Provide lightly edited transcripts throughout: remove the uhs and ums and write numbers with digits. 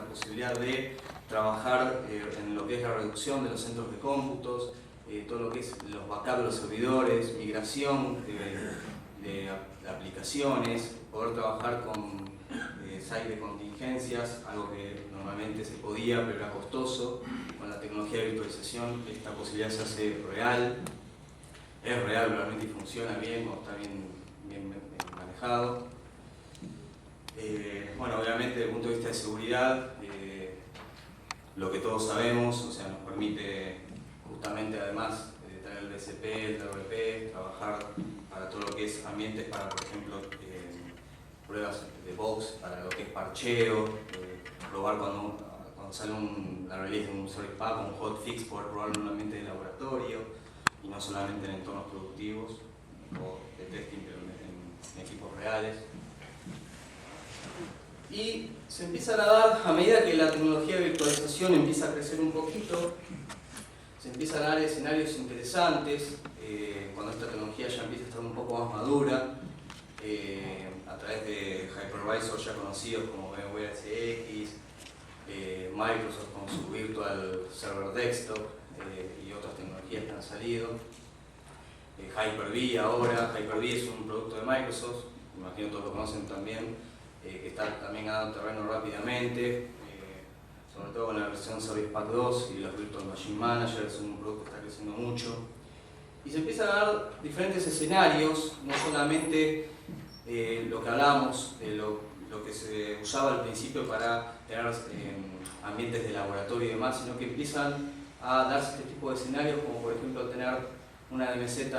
posibilidad de trabajar en lo que es la reducción de los centros de cómputos, todo lo que es los backups de los servidores, migración de aplicaciones, poder trabajar con sites de contingencias, algo que normalmente se podía pero era costoso. Con la tecnología de virtualización esta posibilidad se hace real, es real realmente y funciona bien, o está bien manejado. Bueno, obviamente desde el punto de vista de seguridad, lo que todos sabemos, o sea, nos permite justamente además de tener el BCP, el WP, trabajar para todo lo que es ambientes para, por ejemplo, pruebas de bugs, para lo que es parcheo, probar cuando sale la release de un service pack, un hotfix, poder probarlo en un ambiente de laboratorio y no solamente en entornos productivos o de testing, pero en equipos reales. Y se empiezan a dar, a medida que la tecnología de virtualización empieza a crecer un poquito, se empiezan a dar escenarios interesantes, cuando esta tecnología ya empieza a estar un poco más madura, a través de hypervisors ya conocidos como VMware SX, Microsoft con su Virtual Server Desktop y otras tecnologías que han salido. Hyper-V ahora, Hyper-V es un producto de Microsoft, me imagino todos lo conocen también, que está también ganando terreno rápidamente, sobre todo con la versión Service Pack 2 y los Virtual Machine Manager, es un producto que está creciendo mucho. Y se empiezan a dar diferentes escenarios, no solamente lo que hablamos de lo que se usaba al principio para tener ambientes de laboratorio y demás, sino que empiezan a darse este tipo de escenarios, como por ejemplo tener una DMZ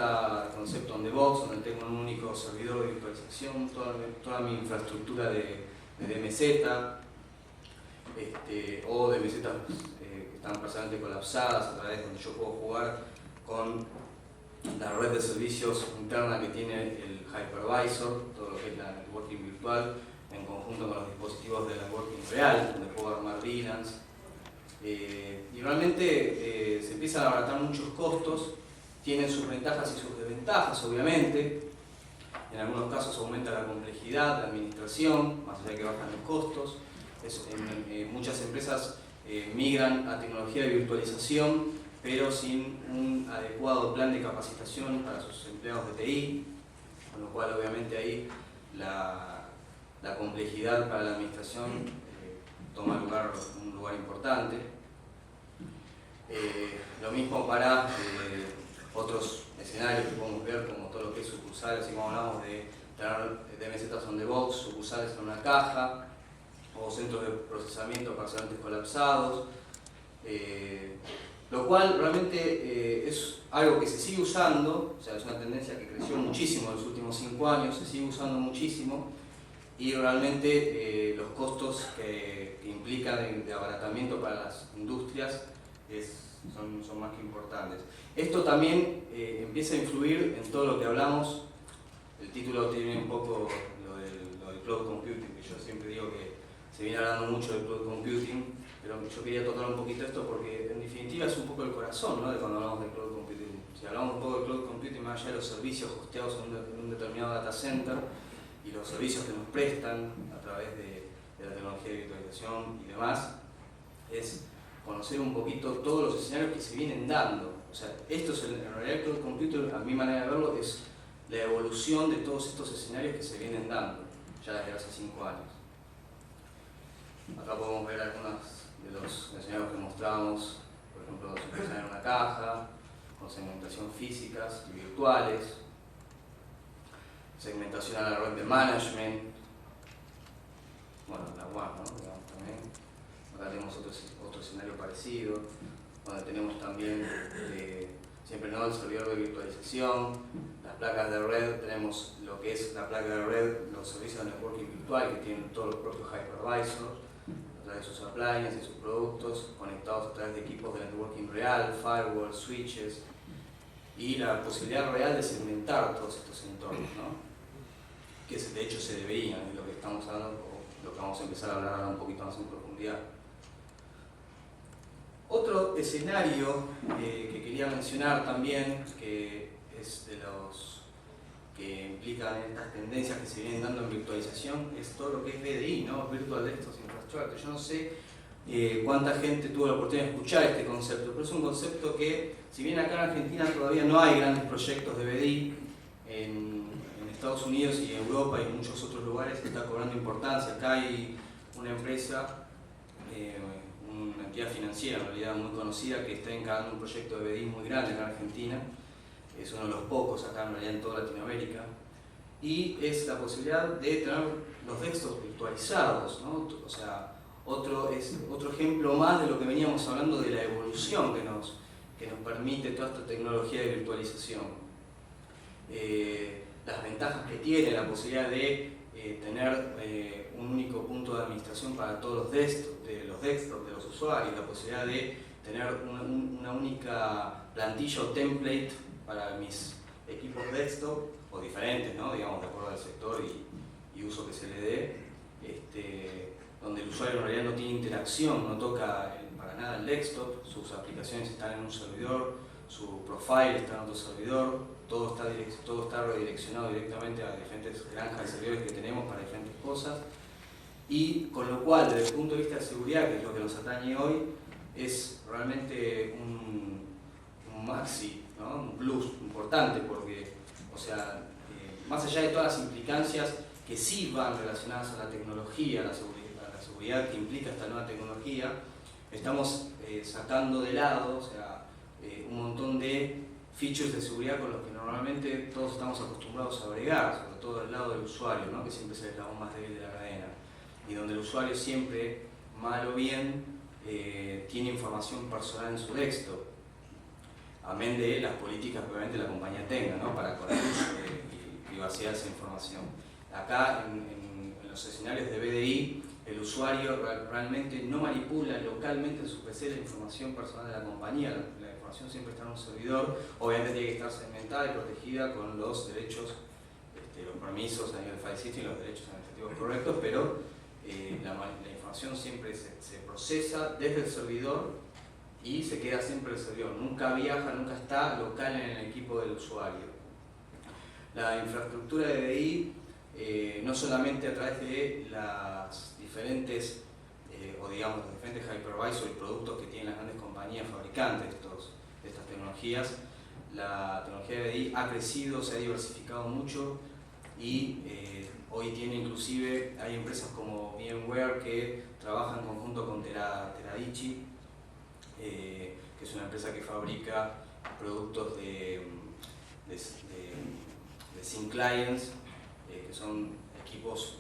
Concept on the Box, donde tengo un único servidor de virtualización, toda mi infraestructura de DMZ, o DMZ que están parcialmente colapsadas, a través donde yo puedo jugar con la red de servicios interna que tiene el hypervisor, todo lo que es la networking virtual, en conjunto con los dispositivos de networking real, donde puedo armar VLANs. Y realmente se empiezan a abaratar muchos costos, tienen sus ventajas y sus desventajas, obviamente. En algunos casos aumenta la complejidad, la administración, más allá de que bajan los costos. Muchas empresas migran a tecnología de virtualización, pero sin un adecuado plan de capacitación para sus empleados de TI, con lo cual obviamente ahí la complejidad para la administración toma un lugar importante. Lo mismo para otros escenarios que podemos ver, como todo lo que es sucursales, así como hablamos de tener DMZ on the box, sucursales en una caja, o centros de procesamiento parcialmente colapsados, lo cual realmente es algo que se sigue usando, o sea, es una tendencia que creció muchísimo en los últimos 5 años, se sigue usando muchísimo, y realmente los costos que implican de abaratamiento para las industrias son más que importantes. Esto también empieza a influir en todo lo que hablamos. El título tiene un poco lo del cloud computing, que yo siempre digo que se viene hablando mucho del cloud computing, pero yo quería tocar un poquito esto porque en definitiva es un poco el corazón, ¿no?, de cuando hablamos de cloud computing. Si hablamos un poco de cloud computing más allá de los servicios hosteados en un determinado data center y los servicios que nos prestan a través de la tecnología de virtualización y demás, es conocer un poquito todos los escenarios que se vienen dando. O sea, esto es en realidad el cloud computing, a mi manera de verlo, es la evolución de todos estos escenarios que se vienen dando ya desde hace 5 años. Acá podemos ver algunos de los escenarios que mostramos, por ejemplo, sincronizar en una caja, con segmentación físicas y virtuales, segmentación a la red de management, bueno, la WAN, ¿no?, digamos, también. Acá tenemos otro escenario parecido, donde tenemos también, siempre no, el servidor de virtualización, las placas de red, tenemos lo que es la placa de red, los servicios de networking virtual que tienen todos los propios hypervisors, a través de sus appliances y sus productos, conectados a través de equipos de networking real, firewalls, switches, y la posibilidad real de segmentar todos estos entornos, ¿no?, que de hecho se deberían, es lo que estamos hablando, o lo que vamos a empezar a hablar ahora un poquito más en profundidad. Otro escenario que quería mencionar también, que es de los que implican estas tendencias que se vienen dando en virtualización, es todo lo que es VDI, ¿no?, Virtual Desktop Infrastructure. Yo no sé cuánta gente tuvo la oportunidad de escuchar este concepto, pero es un concepto que, si bien acá en Argentina todavía no hay grandes proyectos de BDI, en Estados Unidos y Europa y en muchos otros lugares está cobrando importancia. Acá hay una empresa, una entidad financiera en realidad muy conocida, que está encarando un proyecto de BDI muy grande acá en Argentina, es uno de los pocos acá en realidad en toda Latinoamérica, y es la posibilidad de tener los textos virtualizados, ¿no? O sea, otro ejemplo más de lo que veníamos hablando de la evolución que nos permite toda esta tecnología de virtualización. Las ventajas que tiene la posibilidad de tener un único punto de administración para todos los desktops de los usuarios, la posibilidad de tener una única plantilla o template para mis equipos desktop, o diferentes, ¿no? Digamos, de acuerdo al sector y uso que se le dé, donde el usuario en realidad no tiene interacción, no toca para nada el desktop, sus aplicaciones están en un servidor, su profile está en otro servidor, todo está redireccionado directamente a diferentes granjas de servidores que tenemos para diferentes cosas, y con lo cual, desde el punto de vista de seguridad, que es lo que nos atañe hoy, es realmente un maxi, ¿no? Un plus importante, porque, o sea, más allá de todas las implicancias que sí van relacionadas a la tecnología, a la seguridad que implica esta nueva tecnología, estamos sacando de lado, o sea, un montón de features de seguridad con los que normalmente todos estamos acostumbrados a bregar, sobre todo del lado del usuario, ¿no? Que siempre es el eslabón más débil de la cadena, y donde el usuario siempre, mal o bien, tiene información personal en su desktop, amén de las políticas que obviamente la compañía tenga, ¿no? Para corregir y privacidad de esa información. Acá, en los escenarios de BDI, el usuario realmente no manipula localmente en su PC la información personal de la compañía. La información siempre está en un servidor, obviamente tiene que estar segmentada y protegida con los derechos, los permisos a nivel de file system y los derechos administrativos correctos, pero la información siempre se procesa desde el servidor y se queda siempre el servidor. Nunca viaja, nunca está local en el equipo del usuario. La infraestructura de BDI, no solamente a través de las diferentes, o digamos, los diferentes hypervisors y productos que tienen las grandes compañías fabricantes de estas tecnologías, la tecnología de BDI ha crecido, se ha diversificado mucho y hoy tiene inclusive, hay empresas como VMware que trabajan en conjunto con Teradici, que es una empresa que fabrica productos de Thin Clients, que son equipos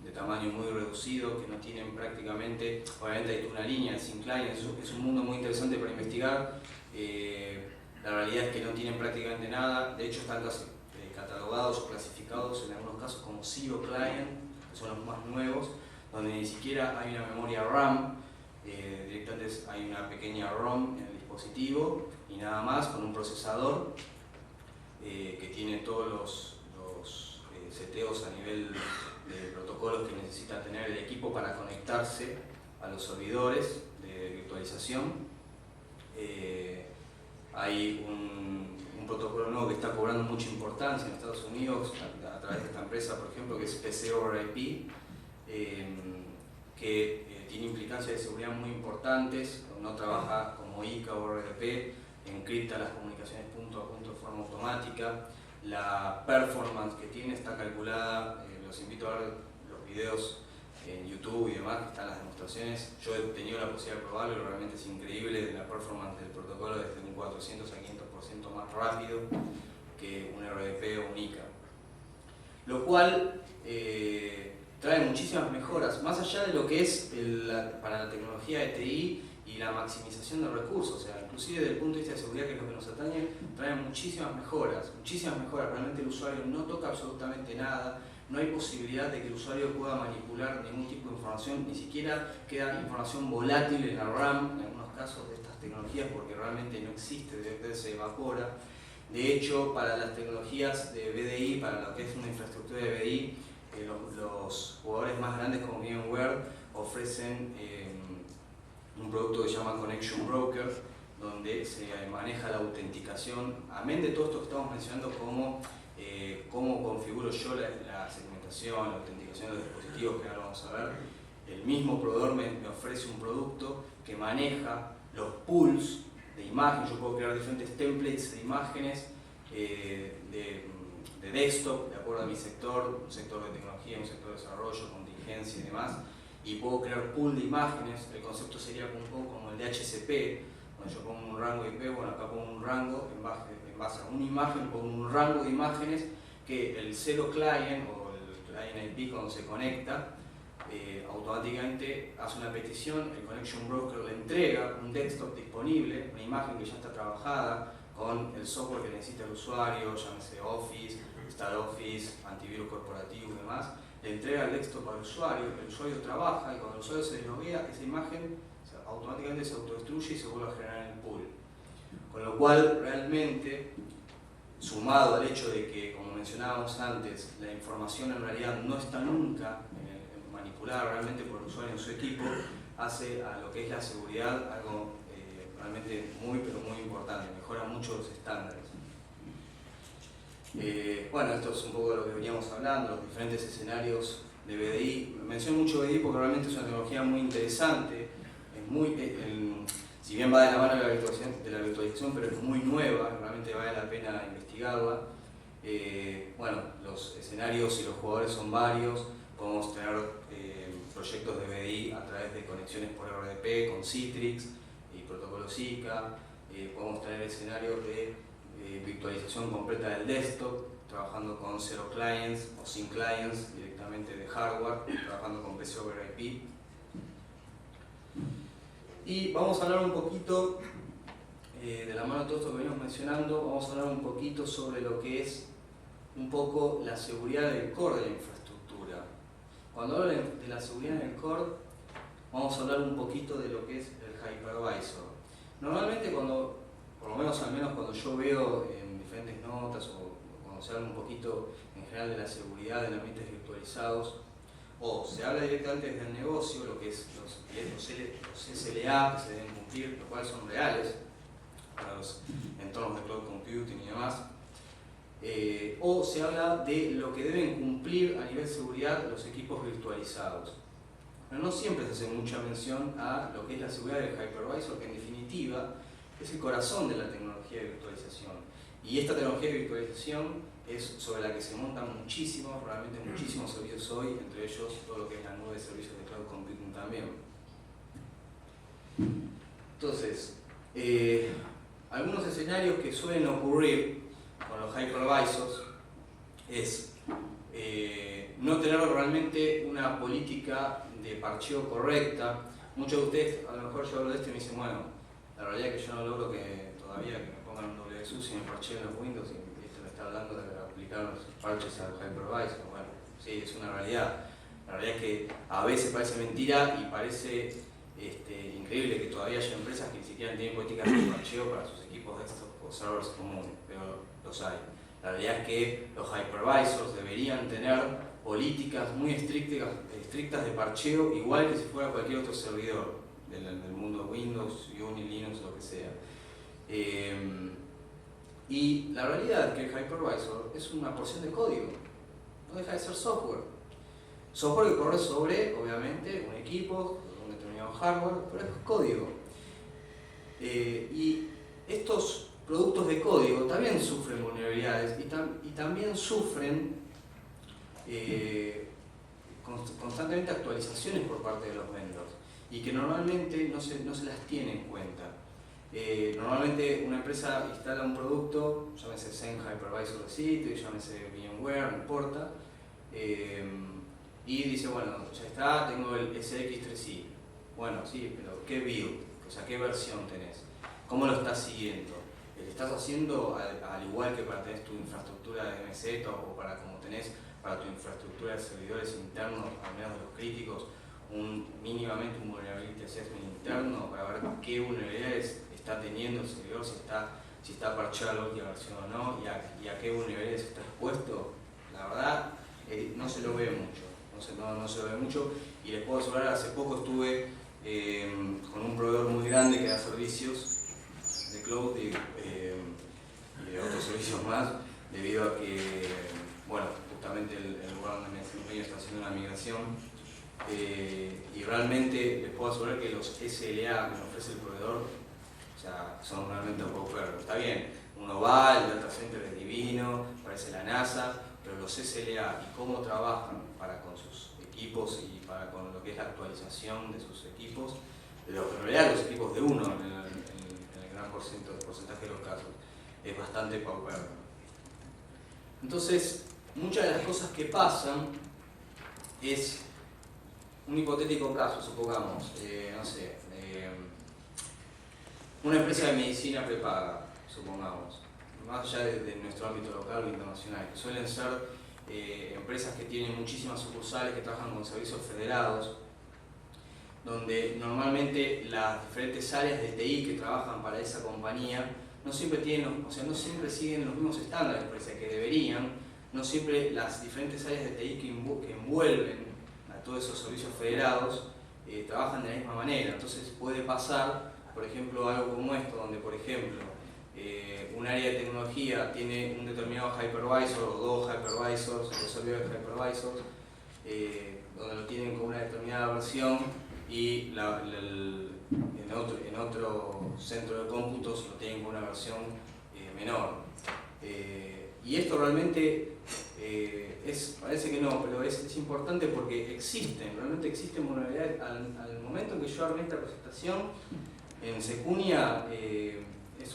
de tamaño muy reducido, que no tienen prácticamente, obviamente hay una línea de Thin Clients, es un mundo muy interesante para investigar. La realidad es que no tienen prácticamente nada, de hecho están catalogados o clasificados en algunos casos como Zero Client, que son los más nuevos, donde ni siquiera hay una memoria RAM, directamente hay una pequeña ROM en el dispositivo y nada más, con un procesador que tiene todos los seteos a nivel de protocolos que necesita tener el equipo para conectarse a los servidores de virtualización. Hay un protocolo nuevo que está cobrando mucha importancia en Estados Unidos a través de esta empresa, por ejemplo, que es PC over IP, que tiene implicancias de seguridad muy importantes. No trabaja como ICA o RDP, encripta las comunicaciones punto a punto de forma automática. La performance que tiene está calculada, los invito a ver los videos en YouTube y demás, que están las demostraciones. Yo he tenido la posibilidad de probarlo y realmente es increíble la performance del protocolo, desde un 400 a 500% más rápido que un RDP o un ICA. Lo cual trae muchísimas mejoras, más allá de lo que es para la tecnología de TI y la maximización de recursos, o sea, inclusive desde el punto de vista de seguridad, que es lo que nos atañe, trae muchísimas mejoras, realmente el usuario no toca absolutamente nada, no hay posibilidad de que el usuario pueda manipular ningún tipo de información, ni siquiera queda información volátil en la RAM, en algunos casos de estas tecnologías, porque realmente no existe, se evapora. De hecho, para las tecnologías de BDI, para lo que es una infraestructura de BDI, los jugadores más grandes como VMware ofrecen un producto que se llama Connection Broker, donde se maneja la autenticación, amén de todo esto que estamos mencionando, cómo configuro yo la segmentación, la autenticación de los dispositivos, que ahora vamos a ver. el mismo proveedor me ofrece un producto que maneja los pools de imágenes. Yo puedo crear diferentes templates de imágenes de desktop, de acuerdo a mi sector, un sector de tecnología, un sector de desarrollo, contingencia y demás, y puedo crear pool de imágenes. El concepto sería un poco como el de HCP, donde yo pongo un rango IP, bueno, acá pongo un rango en base a una imagen, pongo un rango de imágenes que el cero client o el client IP cuando se conecta, automáticamente hace una petición, el connection broker le entrega un desktop disponible, una imagen que ya está trabajada con el software que necesita el usuario, llámese Office, StarOffice, antivirus corporativo y demás, le entrega el desktop al usuario, el usuario trabaja y cuando el usuario se desloguea, esa imagen automáticamente se autodestruye y se vuelve a generar en el pool. Con lo cual, realmente, sumado al hecho de que, como mencionábamos antes, la información en realidad no está nunca manipulada realmente por el usuario en su equipo, hace a lo que es la seguridad algo realmente muy, pero muy importante, mejora mucho los estándares. Bueno, esto es un poco de lo que veníamos hablando, los diferentes escenarios de BDI. Menciono mucho BDI porque realmente es una tecnología muy interesante, es muy, si bien va de la mano de la virtualización, pero es muy nueva, realmente vale la pena investigarla. Bueno, los escenarios y los jugadores son varios, podemos tener proyectos de BDI a través de conexiones por RDP con Citrix y protocolo Zika, podemos tener escenarios de virtualización completa del desktop, trabajando con cero clients o sin clients directamente de hardware, trabajando con PC over IP. Y vamos a hablar un poquito, de la mano de todo esto que venimos mencionando, vamos a hablar un poquito sobre lo que es un poco la seguridad del core de la infraestructura. Cuando hablo de la seguridad en el core, vamos a hablar un poquito de lo que es el hypervisor. Normalmente cuando, por lo menos al menos cuando yo veo en diferentes notas o cuando se habla un poquito en general de la seguridad en ambientes virtualizados, o se habla directamente desde el negocio, lo que es los SLA que se deben cumplir, los cuales son reales para los entornos de cloud computing y demás, o se habla de lo que deben cumplir a nivel de seguridad los equipos virtualizados. Pero no siempre se hace mucha mención a lo que es la seguridad del hypervisor, que en definitiva es el corazón de la tecnología de virtualización. Y esta tecnología de virtualización es sobre la que se montan muchísimos, realmente muchísimos servicios hoy, entre ellos todo lo que es la nube de servicios de cloud computing también. Entonces, algunos escenarios que suelen ocurrir con los hypervisors es no tener realmente una política de parcheo correcta. Muchos de ustedes, a lo mejor yo hablo de esto y me dicen, bueno, la realidad es que yo no logro que todavía que me pongan un WSUS y me parcheen los Windows y esto me está hablando de aplicar los parches al hypervisor. Bueno, sí, es una realidad. La realidad es que a veces parece mentira y parece increíble que todavía haya empresas que ni siquiera tienen políticas de parcheo para sus equipos de estos o servers comunes, pero los hay. La realidad es que los hypervisors deberían tener políticas muy estrictas de parcheo, igual que si fuera cualquier otro servidor del mundo Windows, Unix, Linux, lo que sea. Y la realidad es que el hypervisor es una porción de código, no deja de ser software. Software que corre sobre, obviamente, un equipo, un determinado hardware, pero es código. Y estos productos de código también sufren vulnerabilidades y también sufren constantemente actualizaciones por parte de los vendors y que normalmente no se las tiene en cuenta. Normalmente una empresa instala un producto, llámese Zen Hypervisor de sitio, llámese VMware, no importa, y dice, bueno, ya está, tengo el SX3i. Bueno, sí, pero ¿qué build? O sea, ¿qué versión tenés? ¿Cómo lo estás siguiendo? ¿Le estás haciendo al igual que para tener tu infraestructura de MZ o para como tenés para tu infraestructura de servidores internos, al menos de los críticos, mínimamente un vulnerability assessment interno para ver qué vulnerabilidades está teniendo el servidor, si está parcheada la última versión o no, y a qué vulnerabilidades está expuesto? La verdad, no se lo ve mucho. No se lo ve mucho, y les puedo asegurar, hace poco estuve con un proveedor muy grande que da servicios de cloud y de otros servicios más, debido a que, bueno, justamente el lugar donde me desempeño está haciendo una migración y realmente les puedo asegurar que los SLA que nos ofrece el proveedor, o sea, son realmente paupérrimos. Está bien, uno va, el data center es divino, parece la NASA, pero los SLA y cómo trabajan para con sus equipos y para con lo que es la actualización de sus equipos, en realidad los equipos de uno en el gran porcentaje de los casos, es bastante paupérrimo. Entonces, muchas de las cosas que pasan es un hipotético caso, supongamos, no sé, una empresa de medicina prepaga, supongamos, más allá de nuestro ámbito local o internacional, que suelen ser empresas que tienen muchísimas sucursales, que trabajan con servicios federados, donde normalmente las diferentes áreas de TI que trabajan para esa compañía no siempre tienen, o sea, no siempre siguen los mismos estándares que deberían, no siempre las diferentes áreas de TI que envuelven a todos esos servicios federados trabajan de la misma manera. Entonces puede pasar, por ejemplo, algo como esto, donde por ejemplo un área de tecnología tiene un determinado hypervisor o dos hypervisors, dos servidores hypervisors, donde lo tienen con una determinada versión y en otro centro de cómputos lo tienen con una versión menor. Y esto realmente parece que no, pero es importante porque realmente existen vulnerabilidades. Al momento en que yo armé esta presentación, en Secunia es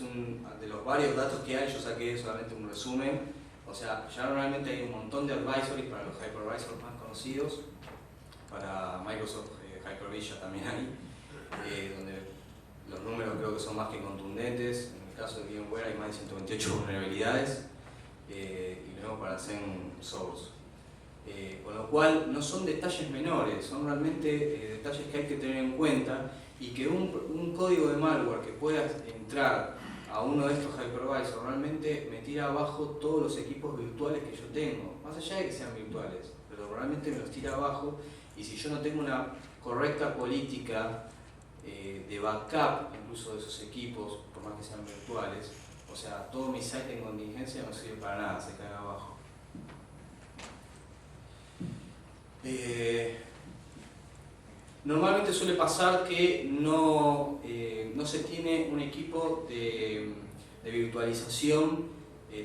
de los varios datos que hay, yo saqué solamente un resumen. O sea, ya normalmente hay un montón de advisories para los hypervisors más conocidos, para Microsoft Hyper-V también hay, donde los números creo que son más que contundentes. En el caso de VMware hay más de 128 vulnerabilidades, y luego para Zen Source. Con lo cual no son detalles menores, son realmente detalles que hay que tener en cuenta, y que un código de malware que pueda entrar a uno de estos hypervisors realmente me tira abajo todos los equipos virtuales que yo tengo, más allá de que sean virtuales, pero realmente me los tira abajo. Y si yo no tengo una correcta política de backup incluso de esos equipos, por más que sean virtuales, o sea, todo mi site en contingencia no sirve para nada, se cae abajo. Normalmente suele pasar que no se tiene un equipo de virtualización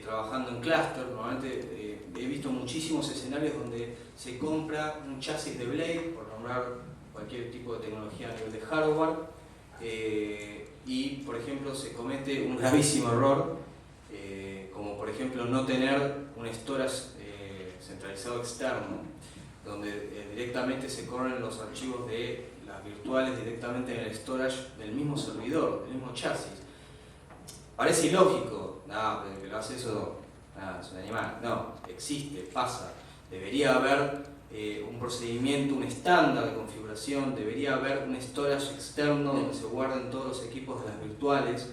trabajando en clúster. Normalmente he visto muchísimos escenarios donde se compra un chasis de Blade, por nombrar cualquier tipo de tecnología a nivel de hardware, y por ejemplo se comete un gravísimo error, como por ejemplo no tener un storage centralizado externo, donde directamente se corren los archivos de las virtuales directamente en el storage del mismo servidor, del mismo chasis. Parece ilógico, pero que lo hace eso, es un animal. No, existe, pasa. Debería haber un procedimiento, un estándar de configuración, debería haber un storage externo donde se guarden todos los equipos de las virtuales,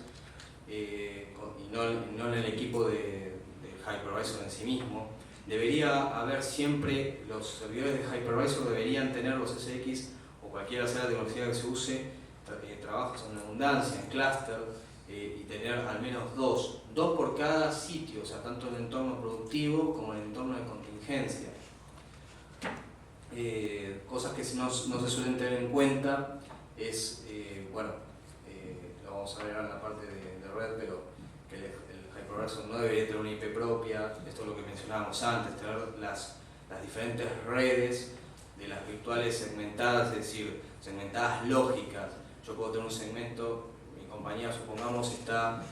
y no en el equipo del hypervisor en sí mismo. Debería haber siempre, los servidores de hypervisor deberían tener los SX o cualquiera sea la tecnología que se use, trabajos en abundancia, en clúster, y tener al menos dos por cada sitio, o sea, tanto en el entorno productivo como en el entorno de contingencia. Cosas que no se suelen tener en cuenta es, lo vamos a ver en la parte de red, pero que el hypervisor no debería tener una IP propia. Esto es lo que mencionábamos antes, tener las diferentes redes de las virtuales segmentadas, es decir, segmentadas lógicas. Yo puedo tener un segmento, mi compañía supongamos está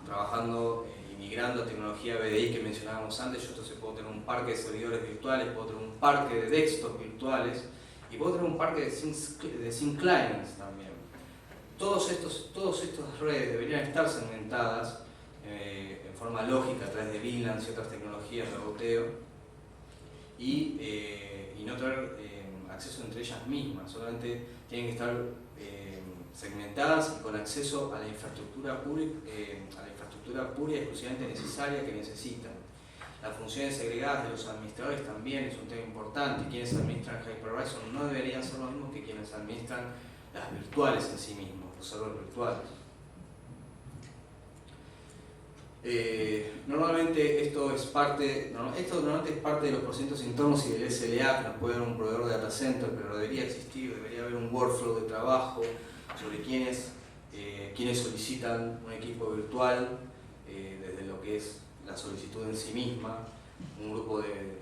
trabajando y migrando a tecnología BDI que mencionábamos antes. Yo entonces puedo tener un parque de servidores virtuales, puedo tener un parque de desktops virtuales y puedo tener un parque de sync clients también. Todas estas redes deberían estar segmentadas en forma lógica a través de VLANs y otras tecnologías de routeo, y no tener acceso entre ellas mismas. Solamente tienen que estar segmentadas y con acceso a la infraestructura pura y exclusivamente necesaria que necesitan. Las funciones segregadas de los administradores también es un tema importante. Quienes administran Hypervisor no deberían ser los mismos que quienes administran las virtuales en sí mismos, los servidores virtuales. Normalmente esto normalmente es parte de los procedimientos internos y del SLA que nos puede dar un proveedor de data center, pero debería existir, debería haber un workflow de trabajo sobre quienes solicitan un equipo virtual, desde lo que es la solicitud en sí misma, un grupo de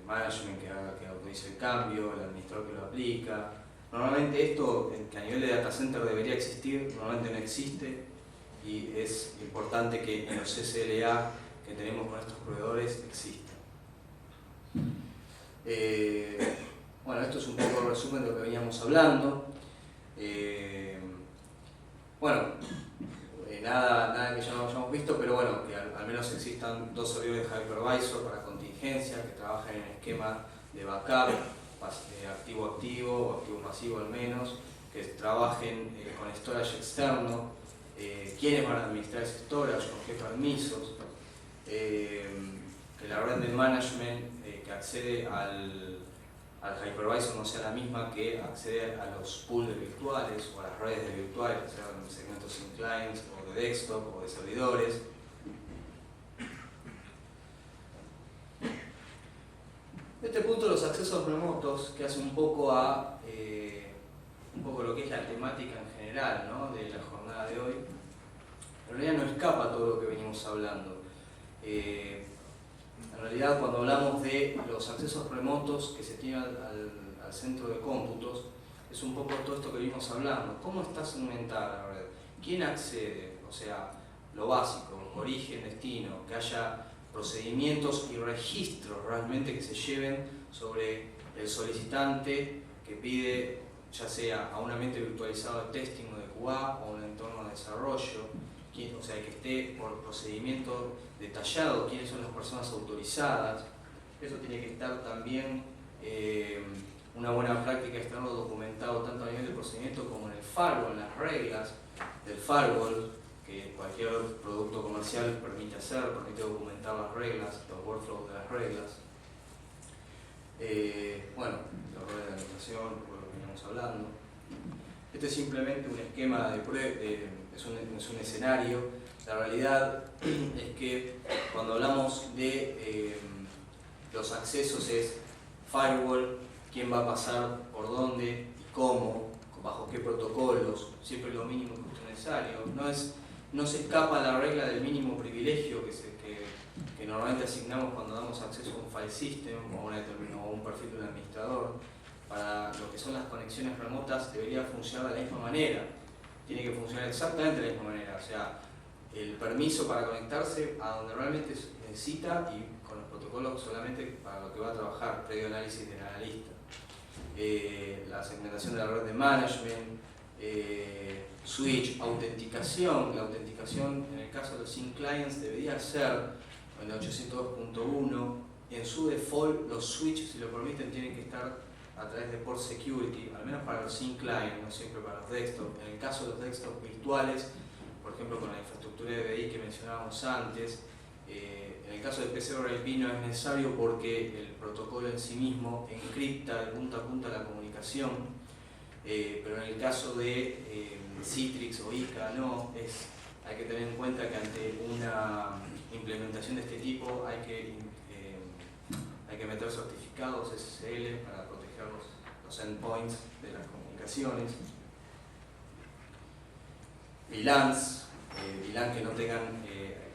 management que autorice el cambio, el administrador que lo aplica. Normalmente esto, que a nivel de data center debería existir, normalmente no existe, y es importante que en los SLA que tenemos con estos proveedores exista. Bueno, esto es un poco el resumen de lo que veníamos hablando. Nada que ya no hayamos visto, pero bueno, que al menos existan dos servidores de hypervisor para contingencia, que trabajen en esquema de backup, activo-activo o activo-pasivo al menos, que trabajen con storage externo, quiénes van a administrar ese storage, con qué permisos, que la red de management que accede al hypervisor no sea la misma que accede a los pools de virtuales o a las redes de virtuales, sean segmentos sin clients o de desktop o de servidores. En este punto los accesos remotos, que hace un poco lo que es la temática en general, ¿no?, de la jornada de hoy, en realidad no escapa a todo lo que venimos hablando. En realidad, cuando hablamos de los accesos remotos que se tienen al centro de cómputos, es un poco todo esto que venimos hablando. ¿Cómo está segmentada la red? ¿Quién accede? O sea, lo básico, origen, destino, que haya procedimientos y registros realmente que se lleven sobre el solicitante que pide, ya sea a un ambiente virtualizado de testing o de QA o un entorno de desarrollo, o sea, que esté por procedimiento detallado, quiénes son las personas autorizadas. Eso tiene que estar también una buena práctica, estarlo documentado tanto a nivel de procedimiento como en el firewall, en las reglas del firewall, que cualquier producto comercial permite permite documentar las reglas, los workflows de las reglas. Bueno, los roles de administración, por lo que veníamos hablando. Este es simplemente un esquema de prueba, es un escenario. La realidad es que cuando hablamos de los accesos es firewall, quién va a pasar por dónde y cómo, bajo qué protocolos, siempre lo mínimo que es necesario. No se escapa la regla del mínimo privilegio que normalmente asignamos cuando damos acceso a un file system o a un perfil de un administrador. Para lo que son las conexiones remotas debería funcionar de la misma manera. Tiene que funcionar exactamente de la misma manera. O sea, el permiso para conectarse a donde realmente se necesita y con los protocolos solamente para lo que va a trabajar, previo análisis del analista. La segmentación de la red de management, switch, autenticación. La autenticación en el caso de los sync clients debería ser en el 802.1. En su default, los switches, si lo permiten, tienen que estar a través de port security, al menos para los sync clients, no siempre para los desktop. En el caso de los desktop virtuales, por ejemplo con la infraestructura de BI que mencionábamos antes, en el caso de PC over IP no es necesario porque el protocolo en sí mismo encripta de punta a punta la comunicación, pero en el caso de Citrix o ICA no, hay que tener en cuenta que ante una implementación de este tipo hay que meter certificados SSL para proteger los endpoints de las comunicaciones. VLANs que no tengan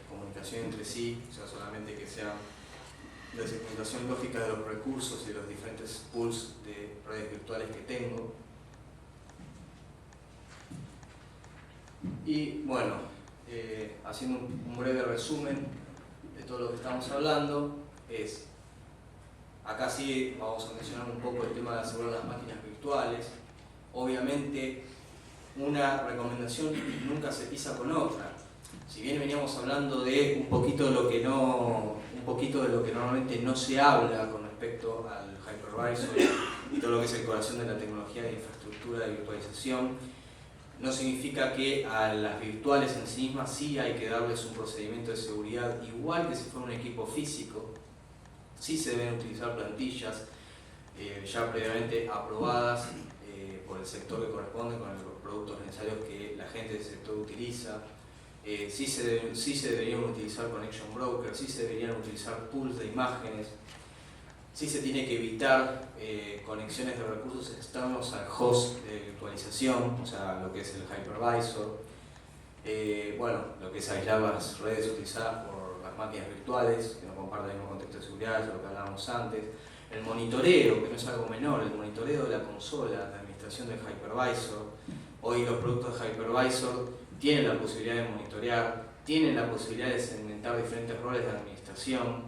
comunicación entre sí, o sea, solamente que sea la segmentación lógica de los recursos y de los diferentes pools de redes virtuales que tengo. Y bueno, haciendo un breve resumen de todo lo que estamos hablando, acá sí vamos a mencionar un poco el tema de asegurar las máquinas virtuales. Obviamente, una recomendación nunca se pisa con otra. Si bien veníamos hablando de un poquito de lo que normalmente no se habla con respecto al hypervisor y todo lo que es el corazón de la tecnología de infraestructura de virtualización, no significa que a las virtuales en sí mismas sí hay que darles un procedimiento de seguridad igual que si fuera un equipo físico. Sí se deben utilizar plantillas ya previamente aprobadas por el sector que corresponde con los productos necesarios que la gente del sector utiliza. sí se deberían utilizar connection brokers, sí se deberían utilizar pools de imágenes, sí se tiene que evitar conexiones de recursos externos al host de virtualización, o sea, lo que es el hypervisor. Bueno, lo que es aislar las redes utilizadas por las máquinas virtuales, que no comparten el mismo contexto de seguridad, es lo que hablábamos antes. El monitoreo, que no es algo menor, el monitoreo de la consola, la administración del hypervisor. Hoy los productos de hypervisor tienen la posibilidad de monitorear, tienen la posibilidad de segmentar diferentes roles de administración.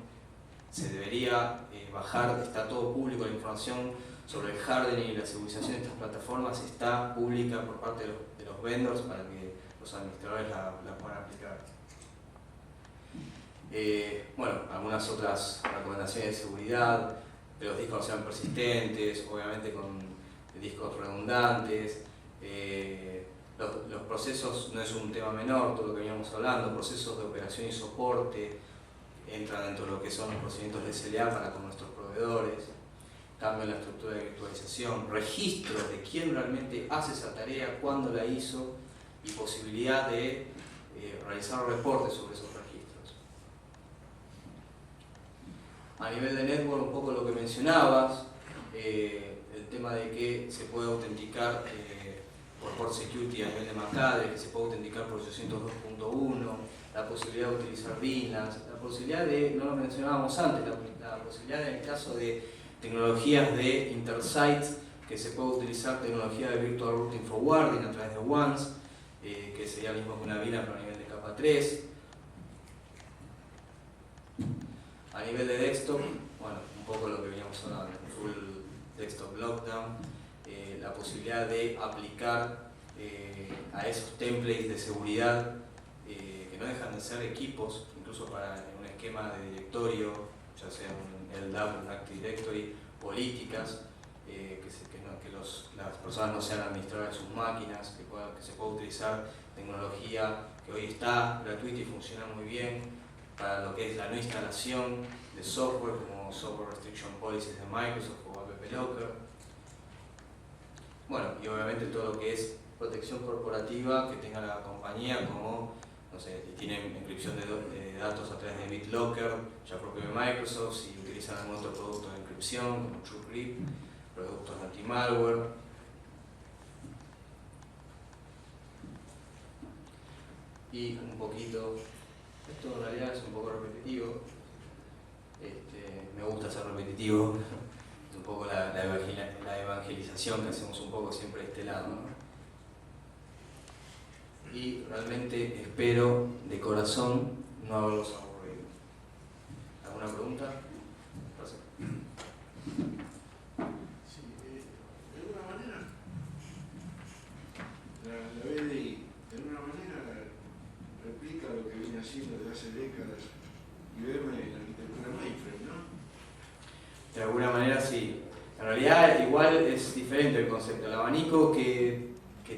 Se debería bajar, está todo público, la información sobre el hardening y la segurización de estas plataformas está pública por parte de los vendors para que los administradores la puedan aplicar. Bueno, algunas otras recomendaciones de seguridad, que los discos sean persistentes, obviamente con discos redundantes. Los procesos no es un tema menor, todo lo que veníamos hablando, procesos de operación y soporte entran dentro de lo que son los procedimientos de SLA para con nuestros proveedores, cambio en la estructura de virtualización, registros de quién realmente hace esa tarea, cuándo la hizo y posibilidad de realizar reportes sobre esos registros. A nivel de network, un poco lo que mencionabas, el tema de que se puede autenticar por Port Security a nivel de MAC-Address, que se puede autenticar por 802.1, la posibilidad de utilizar VLANs, la posibilidad de, no lo mencionábamos antes, la posibilidad en el caso de tecnologías de intersites, que se puede utilizar tecnología de Virtual Routing Forwarding a través de WANs, que sería lo mismo que una VLAN pero a nivel de capa 3. A nivel de desktop, bueno, un poco lo que veníamos hablando, full desktop lockdown, la posibilidad de aplicar a esos templates de seguridad que no dejan de ser equipos, incluso para un esquema de directorio, ya sea un LDAP, un Active Directory, políticas, las personas no sean administradoras de sus máquinas, que se pueda utilizar tecnología que hoy está gratuita y funciona muy bien para lo que es la no instalación de software como Software Restriction Policies de Microsoft o App Locker. Bueno, y obviamente todo lo que es protección corporativa que tenga la compañía, como, no sé, si tienen encripción de datos a través de BitLocker, ya propio de Microsoft, si utilizan algún otro producto de encripción como TrueCrypt, productos de anti-malware. Y un poquito, esto en realidad es un poco repetitivo, me gusta ser repetitivo, es un poco la evangelización que hacemos un poco siempre de este lado, ¿no? Y realmente espero de corazón no haberlos aburrido. ¿Alguna pregunta? Sí, de alguna manera, la BDI, de alguna manera replica lo que viene haciendo desde hace décadas IBM en la arquitectura mainframe, ¿no? De alguna manera sí. En realidad igual es diferente el concepto. El abanico que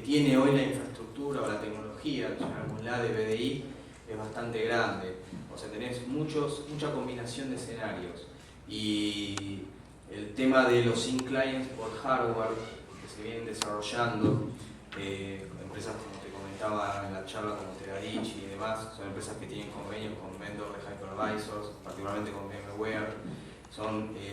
tiene hoy la infraestructura o la tecnología, en algún lado de BDI, es bastante grande. O sea, tenés mucha combinación de escenarios. Y el tema de los in-clients por hardware que se vienen desarrollando, empresas como te comentaba en la charla como Teradici y demás, son empresas que tienen convenios con vendors de hypervisors, particularmente con VMware,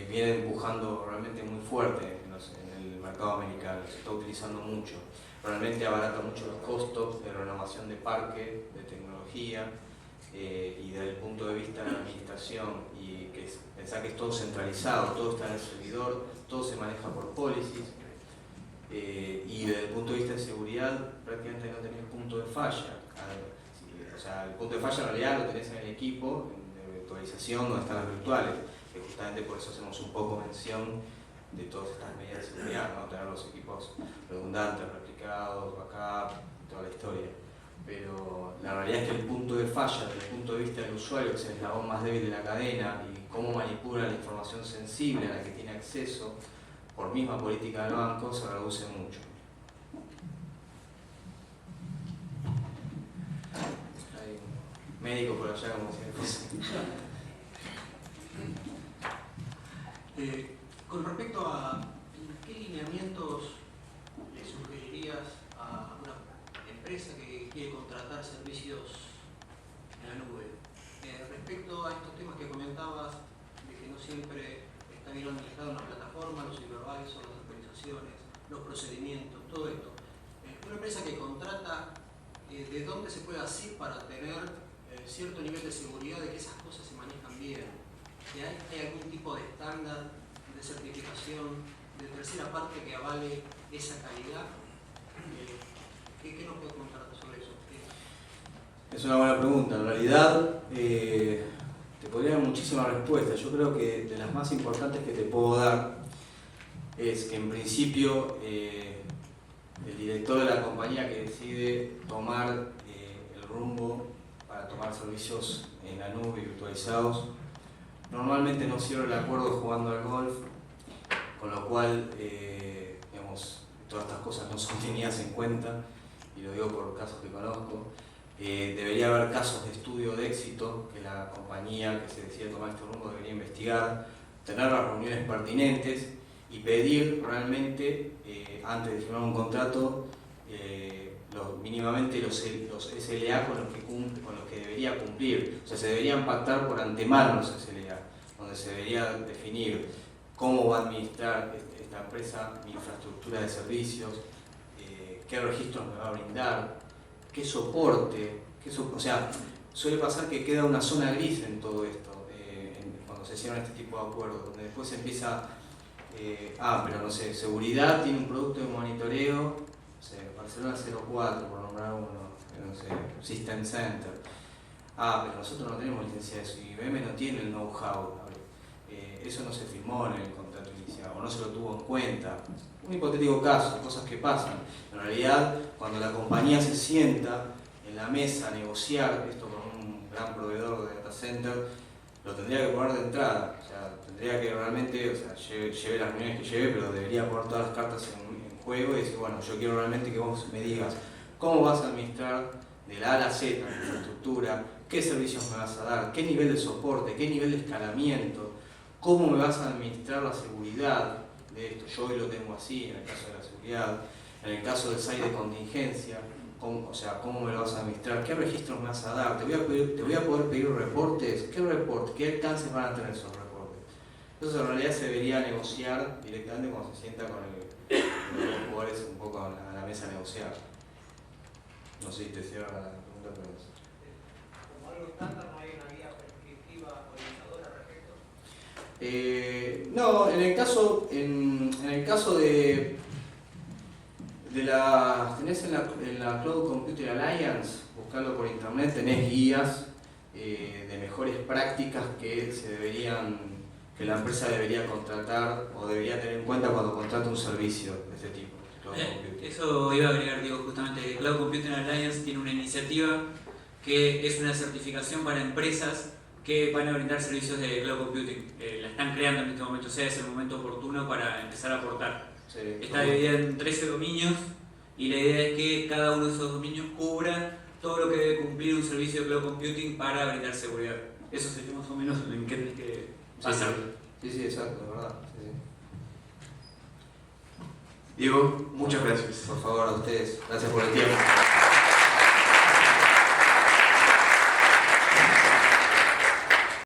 vienen empujando realmente muy fuerte en el mercado americano, se está utilizando mucho. Realmente abarata mucho los costos de renovación de parque, de tecnología, y desde el punto de vista de la administración, y pensar que es todo centralizado, todo está en el servidor, todo se maneja por policies, y desde el punto de vista de seguridad prácticamente no tenés punto de falla. O sea, el punto de falla en realidad lo tenés en el equipo de virtualización donde están las virtuales, que justamente por eso hacemos un poco mención de todas estas medidas de seguridad, ¿no? Tener los equipos redundantes, replicados, backup, toda la historia. Pero la realidad es que el punto de falla desde el punto de vista del usuario, que es el eslabón más débil de la cadena, y cómo manipula la información sensible a la que tiene acceso por misma política del banco, se reduce mucho. Hay un médico por allá como si fuese. Con respecto a qué lineamientos le sugerirías a una empresa que quiere contratar servicios en la nube. Respecto a estos temas que comentabas, de que no siempre está bien administrado una plataforma, los supervisors, las autorizaciones, los procedimientos, todo esto. Una empresa que contrata, ¿de dónde se puede hacer para tener cierto nivel de seguridad de que esas cosas se manejan bien? ¿Hay algún tipo de estándar de certificación de tercera parte que avale esa calidad? ¿Qué nos puede contar sobre eso? Es una buena pregunta. En realidad, te podría dar muchísimas respuestas. Yo creo que de las más importantes que te puedo dar es que en principio el director de la compañía que decide tomar el rumbo para tomar servicios en la nube y virtualizados, normalmente no cierra el acuerdo jugando al golf, con lo cual digamos, todas estas cosas no son tenidas en cuenta, y lo digo por casos que conozco. Debería haber casos de estudio de éxito que la compañía que se decide tomar este rumbo debería investigar, tener las reuniones pertinentes y pedir realmente, antes de firmar un contrato, mínimamente los SLA con los que debería cumplir. O sea, se deberían pactar por antemano los SLA, donde se debería definir cómo va a administrar esta empresa mi infraestructura de servicios, qué registros me va a brindar, qué soporte, o sea, suele pasar que queda una zona gris en todo esto, cuando se cierran este tipo de acuerdos, donde después se empieza, pero no sé, seguridad tiene un producto de monitoreo, no sé, Barcelona 04, por nombrar uno, no sé, System Center. Pero nosotros no tenemos licencia de eso, y IBM no tiene el know-how. Eso no se firmó en el contrato inicial, o no se lo tuvo en cuenta. Un hipotético caso, cosas que pasan. En realidad, cuando la compañía se sienta en la mesa a negociar esto con un gran proveedor de data center, lo tendría que poner de entrada. O sea, tendría que realmente, o sea, lleve las reuniones que lleve, pero debería poner todas las cartas en juego y decir, bueno, yo quiero realmente que vos me digas cómo vas a administrar de la A a la Z la infraestructura, qué servicios me vas a dar, qué nivel de soporte, qué nivel de escalamiento, cómo me vas a administrar la seguridad de esto. Yo hoy lo tengo así en el caso de la seguridad, en el caso del site de contingencia, cómo me lo vas a administrar, qué registros me vas a dar, te voy a poder pedir reportes, qué alcances van a tener esos reportes. Eso en realidad se debería negociar directamente cuando se sienta con los jugadores un poco a la mesa a negociar. No sé si te cierra la pregunta, pero ¿Como algo estándar no hay una guía prescriptiva organizadora al respecto? No, en el caso de tenés en la Cloud Computing Alliance, buscando por internet, tenés guías de mejores prácticas que la empresa debería contratar o debería tener en cuenta cuando contrata un servicio de este tipo. Eso iba a agregar, digo, justamente, Cloud Computing Alliance tiene una iniciativa que es una certificación para empresas que van a brindar servicios de Cloud Computing. La están creando en este momento, o sea, es el momento oportuno para empezar a aportar. Sí, está dividida en 13 dominios y la idea es que cada uno de esos dominios cubra todo lo que debe cumplir un servicio de Cloud Computing para brindar seguridad. Eso sería más o menos en qué tenés que pasar. Sí, exacto, de verdad. Sí. Diego, muchas gracias. Por favor, a ustedes. Gracias por el tiempo.